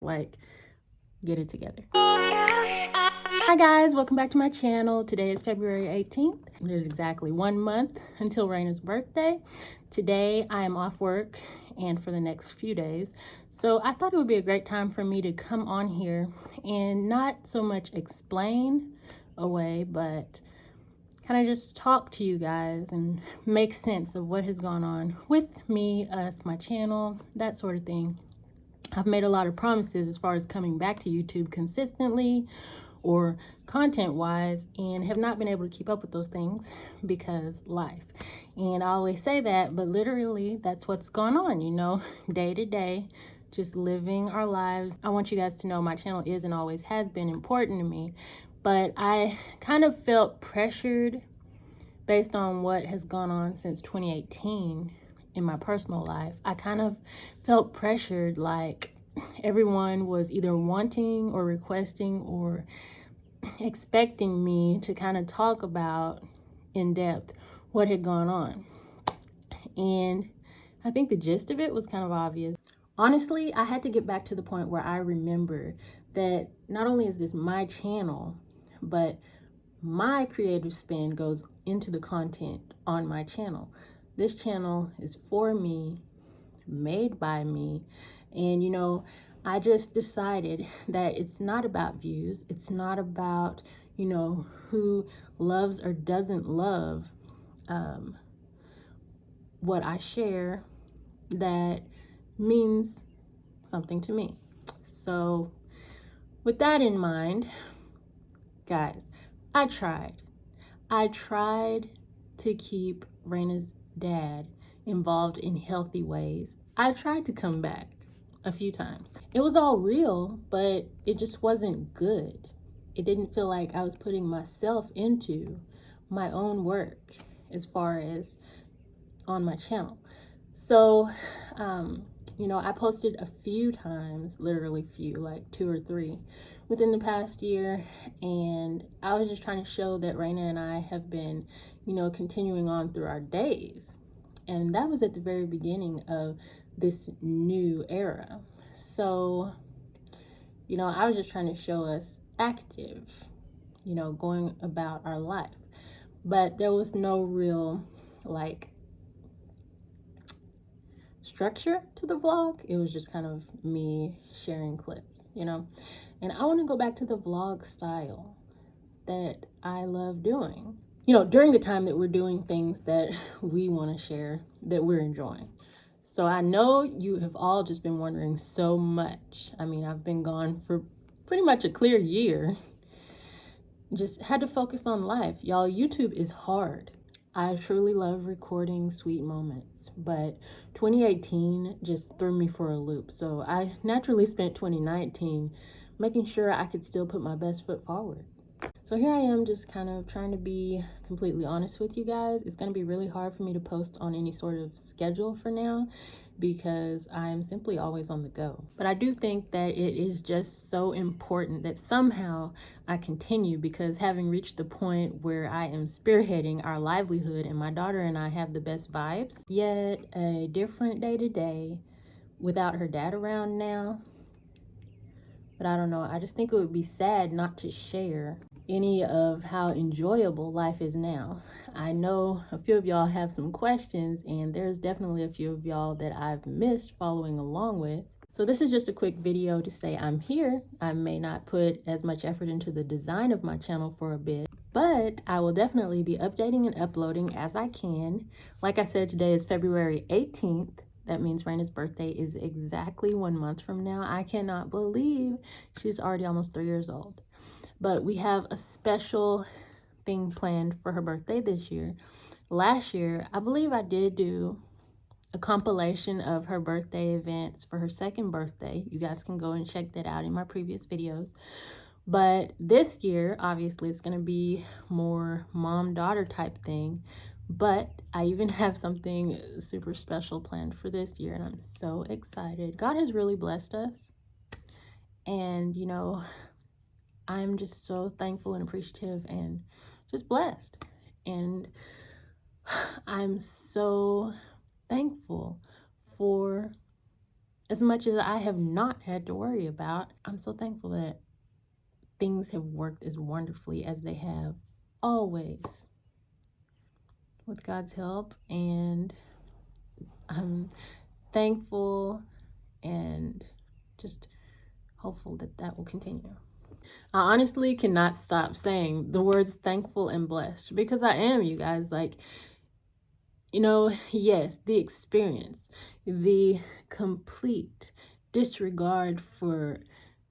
Like, get it together. Hi guys, welcome back to my channel. Today is February 18th. There's exactly 1 month until Raina's birthday. Today I am off work and for the next few days. So I thought it would be a great time for me to come on here and not so much explain away, but kind of just talk to you guys and make sense of what has gone on with me, us, my channel, that sort of thing. I've made a lot of promises as far as coming back to YouTube consistently or content wise, and have not been able to keep up with those things because life. And I always say that, but literally that's what's going on, you know, day to day, just living our lives. I want you guys to know my channel is and always has been important to me, but I kind of felt pressured based on what has gone on since 2018 in my personal life. I kind of felt pressured, like everyone was either wanting or requesting or expecting me to kind of talk about in depth what had gone on. And I think the gist of it was kind of obvious. Honestly, I had to get back to the point where I remember that not only is this my channel, but my creative spin goes into the content on my channel. This channel is for me, made by me, and you know, I just decided that it's not about views. It's not about, you know, who loves or doesn't love what I share that means something to me. So with that in mind, guys, I tried to keep Raina's dad involved in healthy ways. I tried to come back a few times. It was all real, but it just wasn't good. It didn't feel like I was putting myself into my own work as far as on my channel. So, you know, I posted a few times, literally few, like 2 or 3 within the past year, and I was just trying to show that Raina and I have been, you know, continuing on through our days. And that was at the very beginning of this new era. So, you know, I was just trying to show us active, you know, going about our life. But there was no real, like, structure to the vlog. It was just kind of me sharing clips, you know. And I want to go back to the vlog style that I love doing, you know, during the time that we're doing things that we want to share, that we're enjoying. So I know you have all just been wondering so much. I mean, I've been gone for pretty much a clear year. Just had to focus on life. Y'all, YouTube is hard. I truly love recording sweet moments, but 2018 just threw me for a loop. So I naturally spent 2019 making sure I could still put my best foot forward. So here I am, just kind of trying to be completely honest with you guys. It's going to be really hard for me to post on any sort of schedule for now because I'm simply always on the go. But I do think that it is just so important that somehow I continue, because having reached the point where I am spearheading our livelihood and my daughter and I have the best vibes, yet a different day to day without her dad around now. But I don't know, I just think it would be sad not to share any of how enjoyable life is now. I know a few of y'all have some questions, and there's definitely a few of y'all that I've missed following along with. So this is just a quick video to say I'm here. I may not put as much effort into the design of my channel for a bit, but I will definitely be updating and uploading as I can. Like I said, today is February 18th. That means Raina's birthday is exactly 1 month from now. I cannot believe she's already almost 3 years old. But we have a special thing planned for her birthday this year. Last year, I believe I did do a compilation of her birthday events for her second birthday. You guys can go and check that out in my previous videos. But this year, obviously, it's going to be more mom-daughter type thing. But I even have something super special planned for this year, and I'm so excited. God has really blessed us. And, you know, I'm just so thankful and appreciative and just blessed. And I'm so thankful for as much as I have not had to worry about, I'm so thankful that things have worked as wonderfully as they have always with God's help. And I'm thankful and just hopeful that that will continue. I honestly cannot stop saying the words thankful and blessed because I am, you guys. Like, you know, yes, the experience, the complete disregard for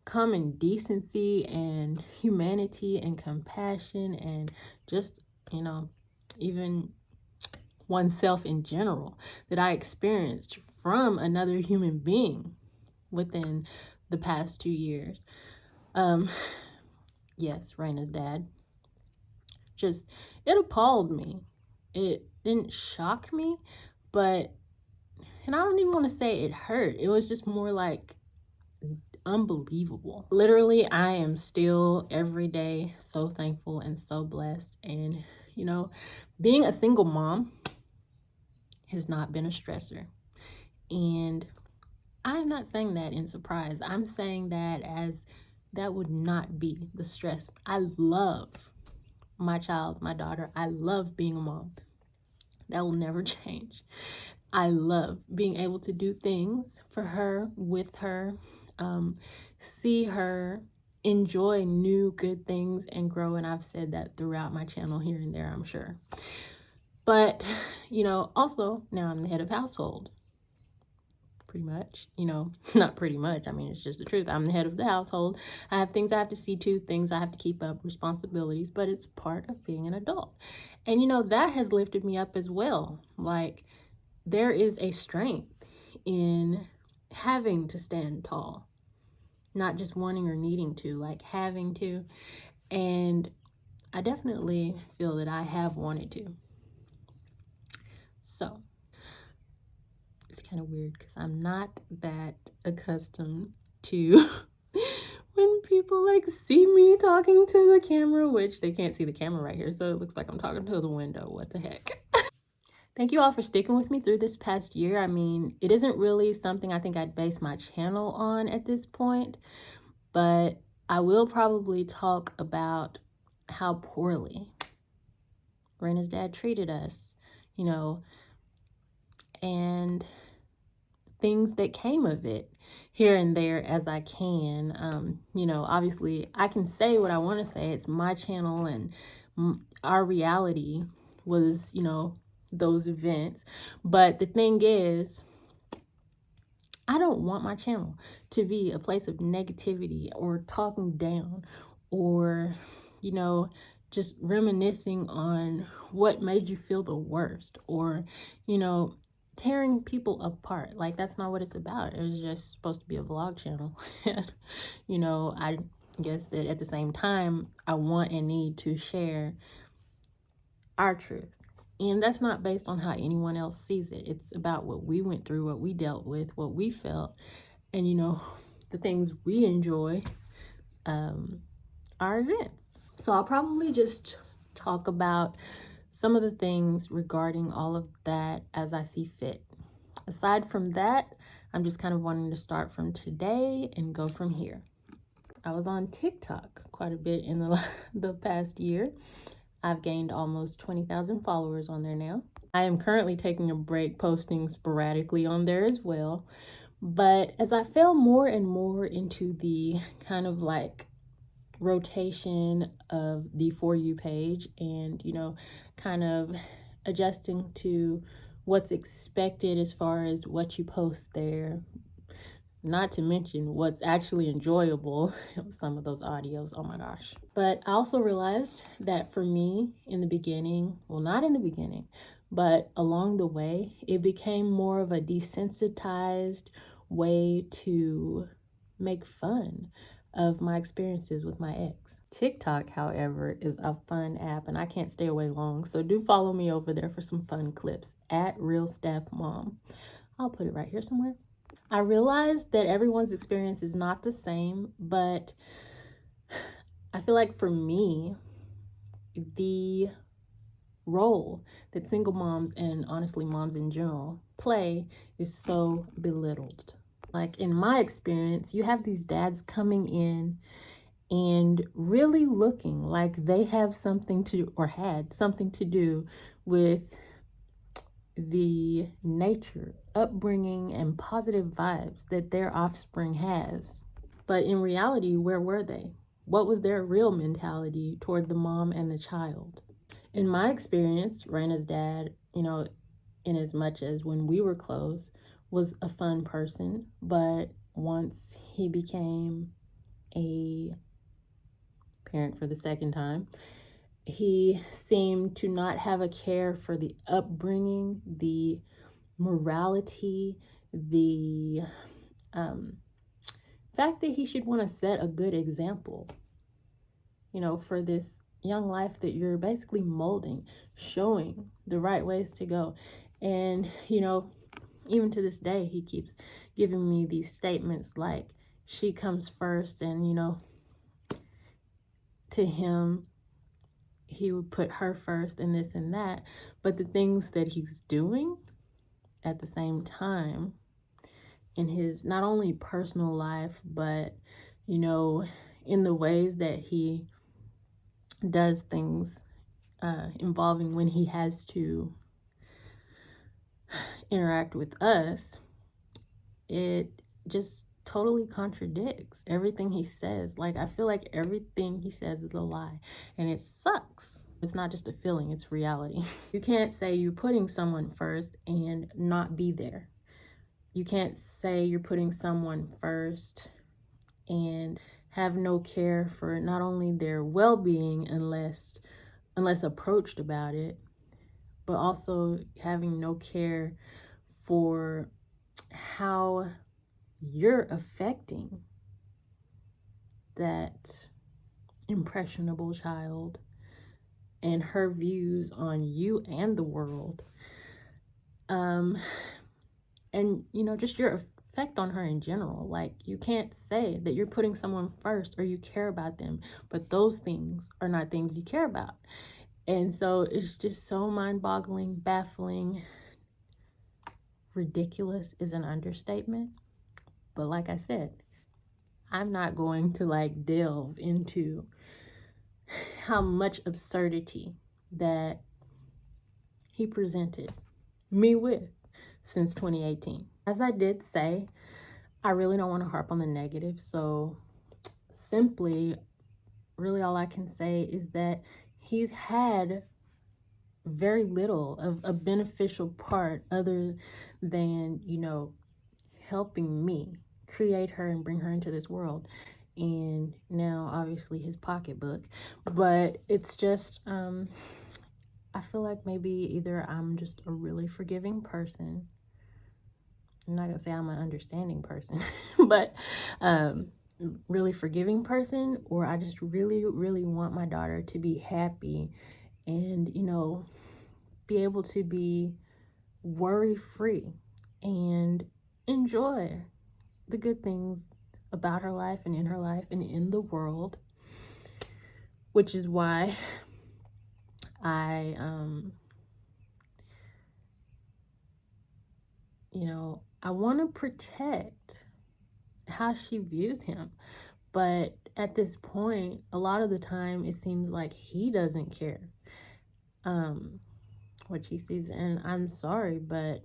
common decency and humanity and compassion and just, you know, even oneself in general that I experienced from another human being within the past 2 years. Yes, Raina's dad. Just, it appalled me. It didn't shock me, but, and I don't even want to say it hurt. It was just more like unbelievable. Literally, I am still every day so thankful and so blessed. And, you know, being a single mom has not been a stressor. And I'm not saying that in surprise. I'm saying that as that would not be the stress. I love my child, my daughter. I love being a mom. That will never change. I love being able to do things for her, with her, see her enjoy new good things and grow. And I've said that throughout my channel here and there, I'm sure. But, you know, also now I'm the head of household. Pretty much, you know, not pretty much. I mean, it's just the truth. I'm the head of the household. I have things I have to see to, things I have to keep up, responsibilities, but it's part of being an adult. And, you know, that has lifted me up as well. Like, there is a strength in having to stand tall, not just wanting or needing to, like having to. And I definitely feel that I have wanted to. So it's kind of weird because I'm not that accustomed to when people like see me talking to the camera, which they can't see the camera right here, so it looks like I'm talking to the window. What the heck? Thank you all for sticking with me through this past year. I mean, it isn't really something I think I'd base my channel on at this point, but I will probably talk about how poorly Raina's dad treated us, you know, and things that came of it here and there as I can. You know, obviously I can say what I want to say. It's my channel, and our reality was, you know, those events. But the thing is, I don't want my channel to be a place of negativity or talking down or, you know, just reminiscing on what made you feel the worst or, you know, tearing people apart. Like, that's not what it's about. It was just supposed to be a vlog channel. You know, I guess that at the same time, I want and need to share our truth. And that's not based on how anyone else sees it. It's about what we went through, what we dealt with, what we felt, and, you know, the things we enjoy, our events. So I'll probably just talk about some of the things regarding all of that as I see fit. Aside from that, I'm just kind of wanting to start from today and go from here. I was on TikTok quite a bit in the past year. I've gained almost 20,000 followers on there now. I am currently taking a break, posting sporadically on there as well. But as I fell more and more into the kind of like rotation of the For You page and, you know, kind of adjusting to what's expected as far as what you post there, not to mention what's actually enjoyable. Some of those audios, oh my gosh. But I also realized that for me in the beginning, well, not in the beginning, but along the way, it became more of a desensitized way to make fun of my experiences with my ex. TikTok, however, is a fun app and I can't stay away long. So do follow me over there for some fun clips at Real Staff Mom. I'll put it right here somewhere. I realize that everyone's experience is not the same, but I feel like for me, the role that single moms and honestly moms in general play is so belittled. Like in my experience, you have these dads coming in and really looking like they have something to, or had something to do with the nature, upbringing, and positive vibes that their offspring has. But in reality, where were they? What was their real mentality toward the mom and the child? In my experience, Raina's dad, in as much as when we were close, was a fun person, but once he became a parent for the second time, he seemed to not have a care for the upbringing, the morality, the fact that he should want to set a good example, for this young life that you're basically molding, showing the right ways to go. And, even to this day, he keeps giving me these statements like, she comes first, and, to him, he would put her first and this and that. But the things that he's doing at the same time in his not only personal life, but, in the ways that he does things involving when he has to interact with us, it just totally contradicts everything he says. Like, I feel like everything he says is a lie, and it sucks. It's not just a feeling, it's reality. You can't say you're putting someone first and not be there. You can't say you're putting someone first and have no care for not only their well-being unless approached about it, but also having no care for how you're affecting that impressionable child and her views on you and the world. And just your effect on her in general. Like, you can't say that you're putting someone first or you care about them, but those things are not things you care about. And so it's just so mind-boggling, baffling. Ridiculous is an understatement. But like I said, I'm not going to delve into how much absurdity that he presented me with since 2018. As I did say, I really don't want to harp on the negative. So simply, really all I can say is that he's had very little of a beneficial part other than, helping me create her and bring her into this world. And now obviously his pocketbook. But it's just, I feel like maybe either I'm just a really forgiving person. I'm not gonna say I'm an understanding person, but really forgiving person, or I just really, really want my daughter to be happy and, be able to be worry-free and enjoy the good things about her life and in her life and in the world, which is why I, I want to protect how she views him. But at this point, a lot of the time, it seems like he doesn't care what she sees. And I'm sorry, but,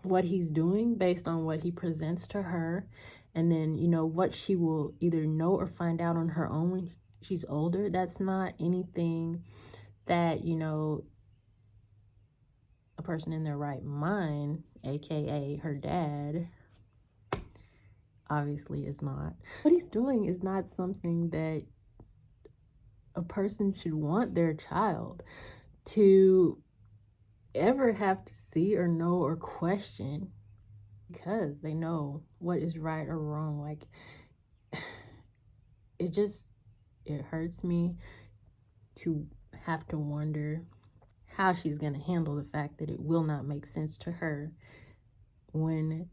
what he's doing based on what he presents to her, and then, what she will either know or find out on her own when she's older, that's not anything that, a person in their right mind, aka her dad, obviously is not. What he's doing is not something that a person should want their child to ever have to see or know or question, because they know what is right or wrong. Like, it hurts me to have to wonder how she's going to handle the fact that it will not make sense to her when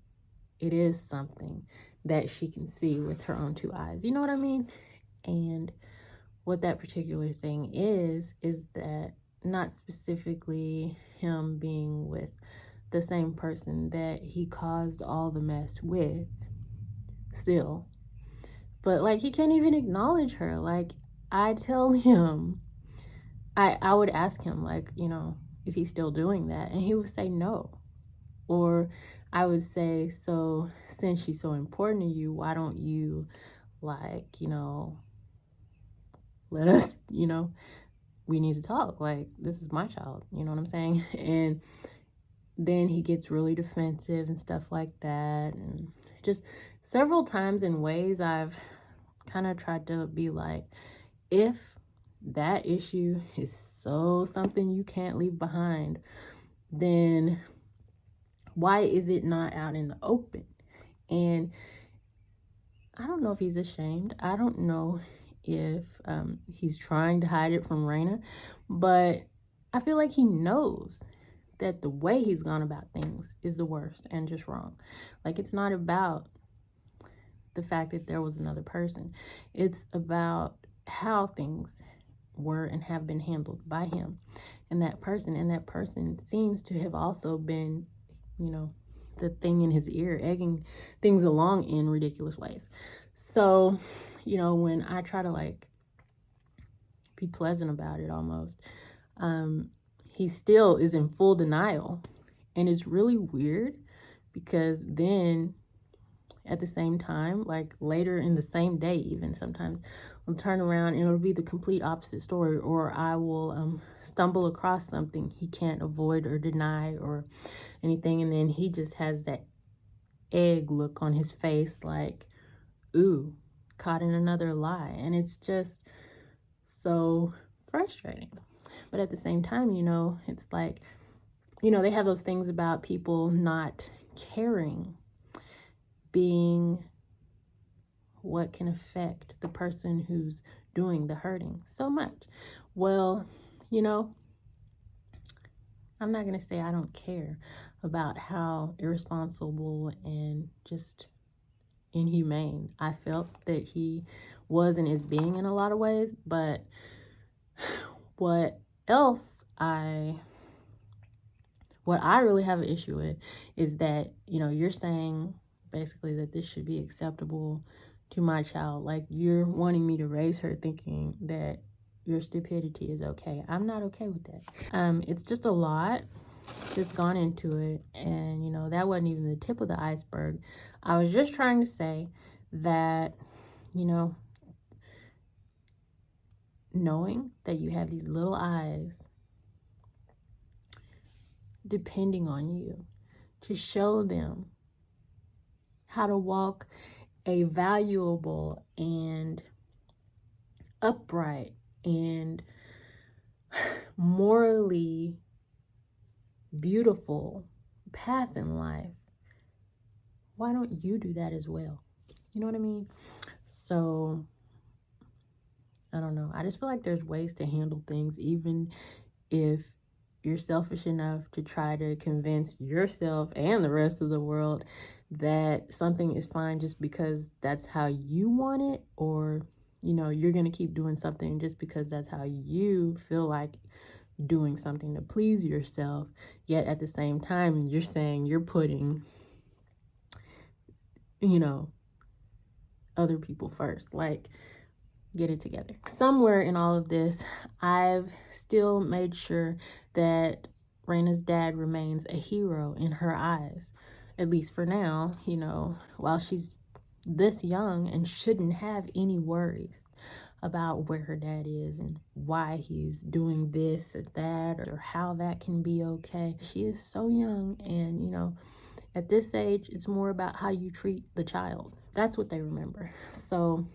it is something that she can see with her own two eyes. You know what I mean? And what that particular thing is that not specifically him being with the same person that he caused all the mess with still. But like, he can't even acknowledge her. Like, I tell him, I would ask him, like, is he still doing that? And he would say no. Or I would say, so since she's so important to you, why don't you, like, let us, we need to talk. Like, this is my child, you know what I'm saying? And then he gets really defensive and stuff like that. And just several times in ways I've kind of tried to be like, if that issue is so something you can't leave behind, then why is it not out in the open? And I don't know if he's ashamed. I don't know if he's trying to hide it from Raina, but I feel like he knows that the way he's gone about things is the worst and just wrong. Like, it's not about the fact that there was another person. It's about how things were and have been handled by him and that person. And that person seems to have also been, the thing in his ear, egging things along in ridiculous ways. So, when I try to like be pleasant about it almost, he still is in full denial. And it's really weird because then at the same time, like later in the same day, even sometimes I'll turn around and it'll be the complete opposite story, or I will stumble across something he can't avoid or deny or anything, and then he just has that egg look on his face like, ooh, caught in another lie. And it's just so frustrating. But at the same time, it's like, they have those things about people not caring being what can affect the person who's doing the hurting so much. Well, I'm not going to say I don't care about how irresponsible and just inhumane I felt that he was and is being in a lot of ways. But what I really have an issue with is that, you're saying basically that this should be acceptable to my child. Like, you're wanting me to raise her thinking that your stupidity is okay. I'm not okay with that. It's just a lot that's gone into it. And, that wasn't even the tip of the iceberg. I was just trying to say that, knowing that you have these little eyes depending on you to show them how to walk a valuable and upright and morally beautiful path in life. Why don't you do that as well? You know what I mean? So, I don't know. I just feel like there's ways to handle things, even if you're selfish enough to try to convince yourself and the rest of the world that something is fine just because that's how you want it, or you're going to keep doing something just because that's how you feel like doing something to please yourself. Yet at the same time, you're saying you're putting other people first. Like, get it together. Somewhere in all of this, I've still made sure that Raina's dad remains a hero in her eyes, at least for now, while she's this young and shouldn't have any worries about where her dad is and why he's doing this or that or how that can be okay. She is so young, and at this age, it's more about how you treat the child. That's what they remember. So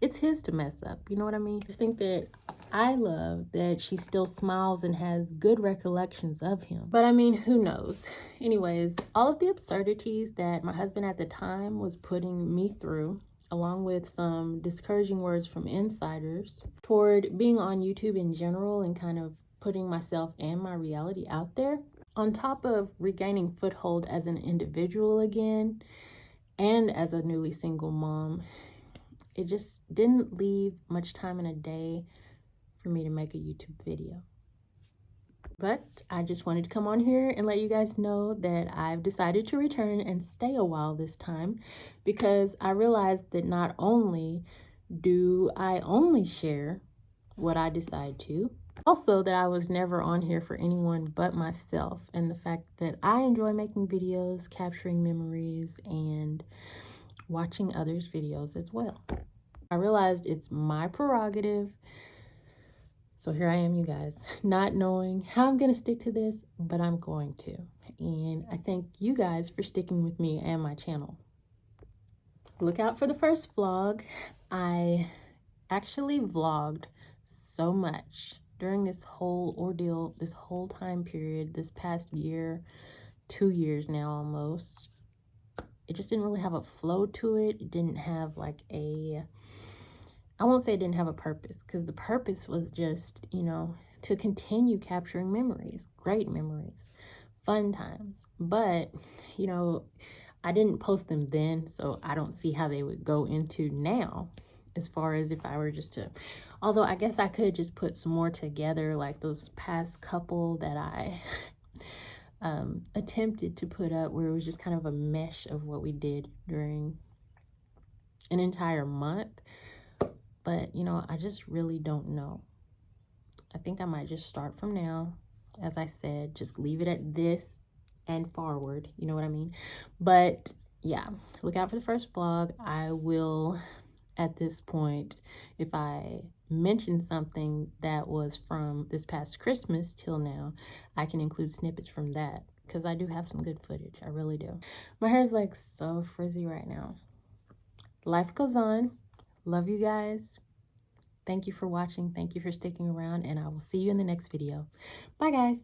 it's his to mess up. You know what I mean? I just think that I love that she still smiles and has good recollections of him. But I mean, who knows? Anyways, all of the absurdities that my husband at the time was putting me through, along with some discouraging words from insiders toward being on YouTube in general and kind of putting myself and my reality out there, on top of regaining foothold as an individual again and as a newly single mom, it just didn't leave much time in a day for me to make a YouTube video. But I just wanted to come on here and let you guys know that I've decided to return and stay a while this time, because I realized that not only do I only share what I decide to, also that I was never on here for anyone but myself, and the fact that I enjoy making videos, capturing memories, and watching others' videos as well. I realized it's my prerogative. So here I am, you guys, not knowing how I'm going to stick to this, but I'm going to. And I thank you guys for sticking with me and my channel. Look out for the first vlog. I actually vlogged so much during this whole ordeal, this whole time period, this past year, 2 years now almost. It just didn't really have a flow to it. It didn't have like I won't say it didn't have a purpose, because the purpose was just, to continue capturing memories, great memories, fun times. But, I didn't post them then, so I don't see how they would go into now, as far as if I were just to, although I guess I could just put some more together, like those past couple that I attempted to put up, where it was just kind of a mesh of what we did during an entire month. But, I just really don't know. I think I might just start from now. As I said, just leave it at this and forward. You know what I mean? But yeah, look out for the first vlog. I will, at this point, if I mention something that was from this past Christmas till now, I can include snippets from that, because I do have some good footage. I really do. My hair's like so frizzy right now. Life goes on. Love you guys. Thank you for watching. Thank you for sticking around, and I will see you in the next video. Bye, guys.